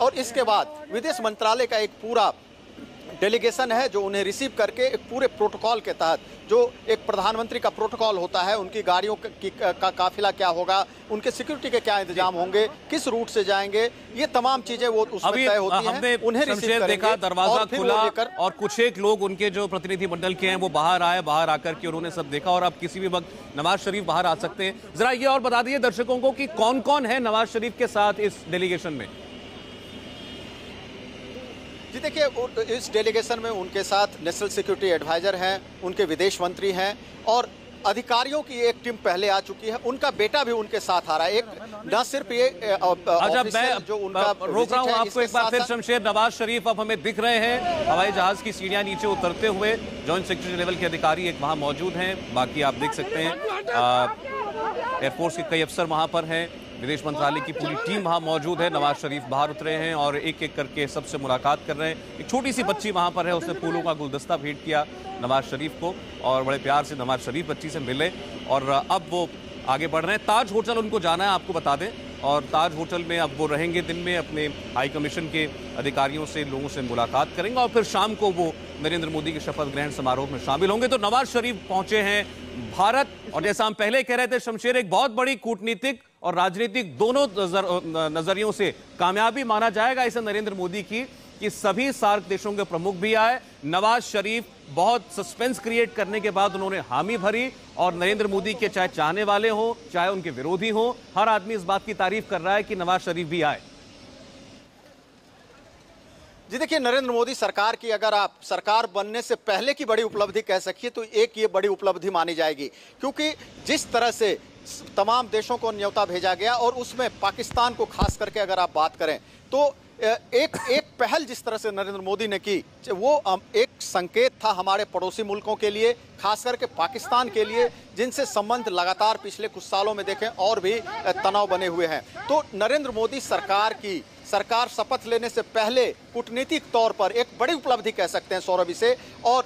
और इसके बाद विदेश मंत्रालय का एक पूरा डेलीगेशन है जो उन्हें रिसीव करके एक पूरे प्रोटोकॉल के तहत, जो एक प्रधानमंत्री का प्रोटोकॉल होता है, उनकी गाड़ियों का काफिला क्या होगा, उनके सिक्योरिटी के क्या इंतजाम होंगे, किस रूट से जाएंगे, ये तमाम चीजें वो उसमें तय होती हैं। उन्हें रिसीव देखा, दरवाजा खुला और कुछ एक लोग उनके जो प्रतिनिधि मंडल के हैं वो बाहर आए, बाहर आकर के उन्होंने सब देखा और अब किसी भी वक्त नवाज शरीफ बाहर आ सकते हैं। जरा ये और बता दीजिए दर्शकों को कि कौन कौन है नवाज शरीफ के साथ इस डेलीगेशन में। जी देखिए, इस डेलीगेशन में उनके साथ नेशनल सिक्योरिटी एडवाइजर हैं, उनके विदेश मंत्री हैं और अधिकारियों की एक टीम पहले आ चुकी है। उनका बेटा भी उनके साथ आ रहा है। एक न सिर्फ ये जो उनका रोक रहा हूं आपको एक बार फिर शमशेर, नवाज शरीफ अब हमें दिख रहे हैं हवाई जहाज की सीढ़ियां नीचे उतरते हुए। जॉइंट सेक्रेटरी लेवल के अधिकारी एक वहां मौजूद हैं, बाकी आप देख सकते हैं एयरफोर्स के कई अफसर वहां पर हैं, विदेश मंत्रालय की पूरी टीम वहां मौजूद है। नवाज शरीफ बाहर उतरे हैं और एक एक करके सबसे मुलाकात कर रहे हैं। एक छोटी सी बच्ची वहां पर है, उसने फूलों का गुलदस्ता भेंट किया नवाज शरीफ को और बड़े प्यार से नवाज शरीफ बच्ची से मिले और अब वो आगे बढ़ रहे हैं। ताज होटल उनको जाना है, आपको बता दें, और ताज होटल में अब वो रहेंगे, दिन में अपने हाई कमीशन के अधिकारियों से, लोगों से मुलाकात करेंगे और फिर शाम को वो नरेंद्र मोदी के शपथ ग्रहण समारोह में शामिल होंगे। तो नवाज शरीफ पहुंचे हैं भारत और जैसा हम पहले कह रहे थे शमशेर, एक बहुत बड़ी कूटनीतिक और राजनीतिक दोनों नजरियों से कामयाबी माना जाएगा इसे नरेंद्र मोदी की कि सभी सार्क देशों के प्रमुख भी आए। नवाज शरीफ बहुत सस्पेंस क्रिएट करने के बाद उन्होंने हामी भरी और नरेंद्र मोदी के चाहे चाहने वाले हों चाहे उनके विरोधी हों, हर आदमी इस बात की तारीफ कर रहा है कि नवाज शरीफ भी आए। जी देखिए, नरेंद्र मोदी सरकार की अगर आप सरकार बनने से पहले की बड़ी उपलब्धि कह सकिए तो एक ये बड़ी उपलब्धि मानी जाएगी, क्योंकि जिस तरह से तमाम देशों को न्योता भेजा गया और उसमें पाकिस्तान को खास करके अगर आप बात करें तो एक पहल जिस तरह से नरेंद्र मोदी ने की, वो एक संकेत था हमारे पड़ोसी मुल्कों के लिए, खास करके पाकिस्तान के लिए, जिनसे संबंध लगातार पिछले कुछ सालों में देखें और भी तनाव बने हुए हैं। तो नरेंद्र मोदी सरकार शपथ लेने से पहले कूटनीतिक तौर पर एक बड़ी उपलब्धि कह सकते हैं सौरभ इसे, और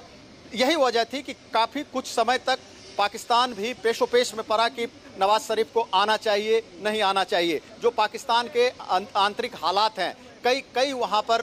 यही वजह थी कि काफ़ी कुछ समय तक पाकिस्तान भी पेशोपेश में पड़ा कि नवाज शरीफ को आना चाहिए नहीं आना चाहिए। जो पाकिस्तान के आंतरिक हालात हैं, कई वहाँ पर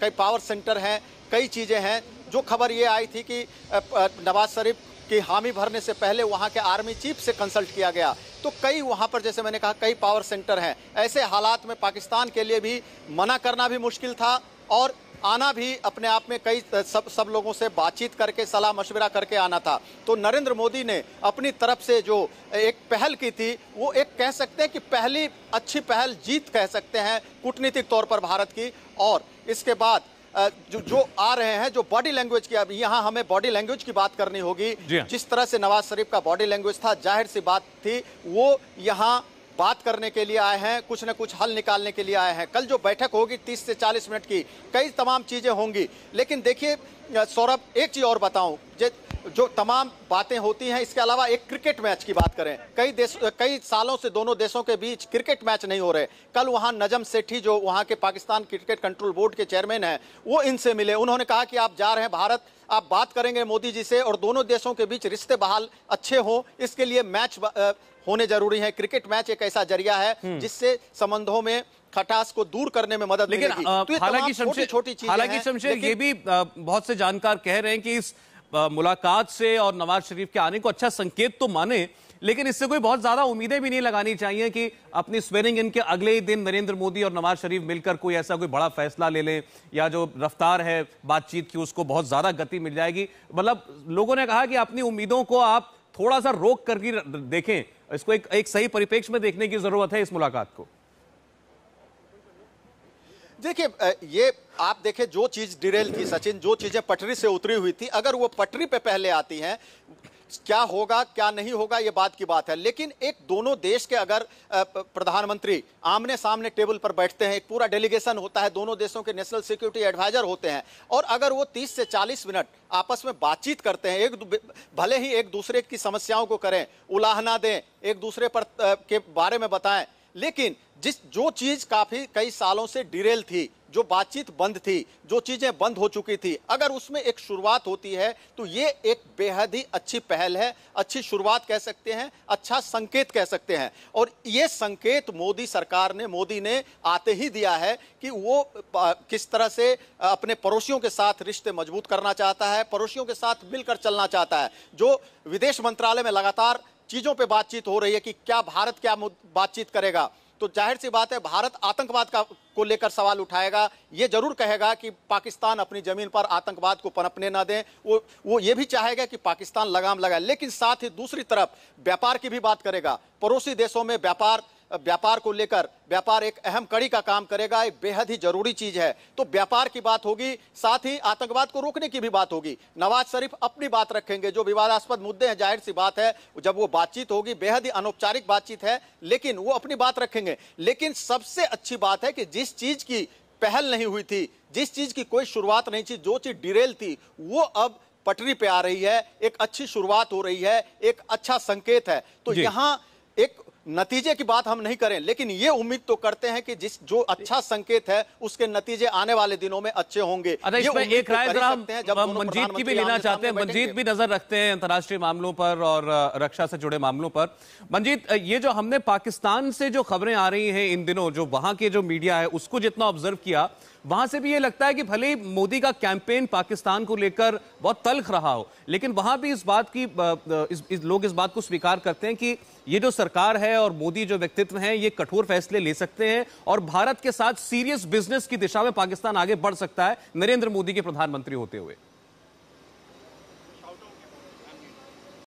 कई पावर सेंटर हैं, कई चीज़ें हैं। जो खबर ये आई थी कि नवाज शरीफ की हामी भरने से पहले वहाँ के आर्मी चीफ से कंसल्ट किया गया, तो कई वहाँ पर जैसे मैंने कहा कई पावर सेंटर हैं। ऐसे हालात में पाकिस्तान के लिए भी मना करना भी मुश्किल था और आना भी अपने आप में कई सब लोगों से बातचीत करके सलाह मशवरा करके आना था। तो नरेंद्र मोदी ने अपनी तरफ से जो एक पहल की थी, वो एक कह सकते हैं कि पहली अच्छी पहल जीत कह सकते हैं कूटनीतिक तौर पर भारत की। और इसके बाद जो आ रहे हैं, जो बॉडी लैंग्वेज की, अब यहाँ हमें बॉडी लैंग्वेज की बात करनी होगी। जिस तरह से नवाज शरीफ का बॉडी लैंग्वेज था, जाहिर सी बात थी वो यहाँ बात करने के लिए आए हैं, कुछ न कुछ हल निकालने के लिए आए हैं। कल जो बैठक होगी 30 से 40 मिनट की, कई तमाम चीज़ें होंगी। लेकिन देखिए सौरभ, एक चीज़ और बताऊं, जो तमाम बातें होती हैं, इसके अलावा एक क्रिकेट मैच की बात करें, कई सालों से दोनों देशों के बीच क्रिकेट मैच नहीं हो रहे। कल वहाँ नजम सेठी, जो वहाँ के पाकिस्तान क्रिकेट कंट्रोल बोर्ड के चेयरमैन हैं, वो इनसे मिले। उन्होंने कहा कि आप जा रहे हैं भारत, आप बात करेंगे मोदी जी से और दोनों देशों के बीच रिश्ते बहाल अच्छे हों, इसके लिए मैच होने जरूरी है। क्रिकेट मैच एक ऐसा जरिया है जिससे संबंधों में खटास को दूर करने में मदद मिलेगी। तो हालांकि शमशेर, ये भी बहुत से जानकार कह रहे हैं कि इस मुलाकात से और नवाज शरीफ के आने को अच्छा संकेत तो माने, लेकिन इससे कोई बहुत ज्यादा उम्मीदें भी नहीं लगानी चाहिए कि अपनी स्वेरिंग इन के अगले ही दिन नरेंद्र मोदी और नवाज शरीफ मिलकर कोई ऐसा कोई बड़ा फैसला ले लें या जो रफ्तार है बातचीत की उसको बहुत ज्यादा गति मिल जाएगी। मतलब लोगों ने कहा कि अपनी उम्मीदों को आप थोड़ा सा रोक करके देखें, इसको एक सही परिप्रेक्ष्य में देखने की जरूरत है इस मुलाकात को। देखिए, ये आप देखें, जो चीज डिरेल थी सचिन, जो चीजें पटरी से उतरी हुई थी, अगर वो पटरी पे पहले आती हैं, क्या होगा क्या नहीं होगा ये बात की बात है। लेकिन एक दोनों देश के अगर प्रधानमंत्री आमने सामने टेबल पर बैठते हैं, एक पूरा डेलीगेशन होता है, दोनों देशों के नेशनल सिक्योरिटी एडवाइजर होते हैं, और अगर वो 30 से 40 मिनट आपस में बातचीत करते हैं, भले ही एक दूसरे की समस्याओं को करें, उलाहना दें, एक दूसरे पर के बारे में बताएं, लेकिन जो चीज कई सालों से डिरेल थी, जो बातचीत बंद थी, जो चीजें बंद हो चुकी थी, अगर उसमें एक शुरुआत होती है तो ये एक बेहद ही अच्छी पहल है, अच्छी शुरुआत कह सकते हैं, अच्छा संकेत कह सकते हैं। और ये संकेत मोदी सरकार ने, मोदी ने आते ही दिया है कि वो किस तरह से अपने पड़ोसियों के साथ रिश्ते मजबूत करना चाहता है, पड़ोसियों के साथ मिलकर चलना चाहता है। जो विदेश मंत्रालय में लगातार चीजों पे बातचीत हो रही है कि क्या भारत क्या बातचीत करेगा, तो जाहिर सी बात है भारत आतंकवाद को लेकर सवाल उठाएगा। ये जरूर कहेगा कि पाकिस्तान अपनी जमीन पर आतंकवाद को पनपने ना दें। वो ये भी चाहेगा कि पाकिस्तान लगाम लगाए, लेकिन साथ ही दूसरी तरफ व्यापार की भी बात करेगा। पड़ोसी देशों में व्यापार को लेकर, व्यापार एक अहम कड़ी का काम करेगा, एक बेहद ही जरूरी चीज है। तो व्यापार की बात होगी, साथ ही आतंकवाद को रोकने की भी बात होगी। नवाज शरीफ अपनी बात रखेंगे, जो विवादास्पद मुद्दे हैं, जाहिर सी बात है जब वो बातचीत होगी, बेहद ही अनौपचारिक बातचीत है, लेकिन वो अपनी बात रखेंगे। लेकिन सबसे अच्छी बात है कि जिस चीज की पहल नहीं हुई थी, जिस चीज की कोई शुरुआत नहीं थी, जो चीज डिरेल थी, वो अब पटरी पे आ रही है, एक अच्छी शुरुआत हो रही है, एक अच्छा संकेत है। तो यहां एक नतीजे की बात हम नहीं करें, लेकिन ये उम्मीद तो करते हैं कि जो अच्छा संकेत है उसके नतीजे आने वाले दिनों में अच्छे होंगे। इसमें एक राय जरा मंजीत की भी लेना चाहते हैं। मंजीत भी नजर रखते हैं अंतर्राष्ट्रीय मामलों पर और रक्षा से जुड़े मामलों पर। मंजीत, ये जो हमने पाकिस्तान से जो खबरें आ रही हैं इन दिनों, जो वहां के जो मीडिया है उसको जितना ऑब्जर्व किया, वहां से भी ये लगता है कि भले ही मोदी का कैंपेन पाकिस्तान को लेकर बहुत तल्ख रहा हो, लेकिन वहां भी इस बात की लोग इस बात को स्वीकार करते हैं कि ये जो सरकार है और मोदी जो व्यक्तित्व हैं, ये कठोर फैसले ले सकते हैं और भारत के साथ सीरियस बिजनेस की दिशा में पाकिस्तान आगे बढ़ सकता है नरेंद्र मोदी के प्रधानमंत्री होते हुए।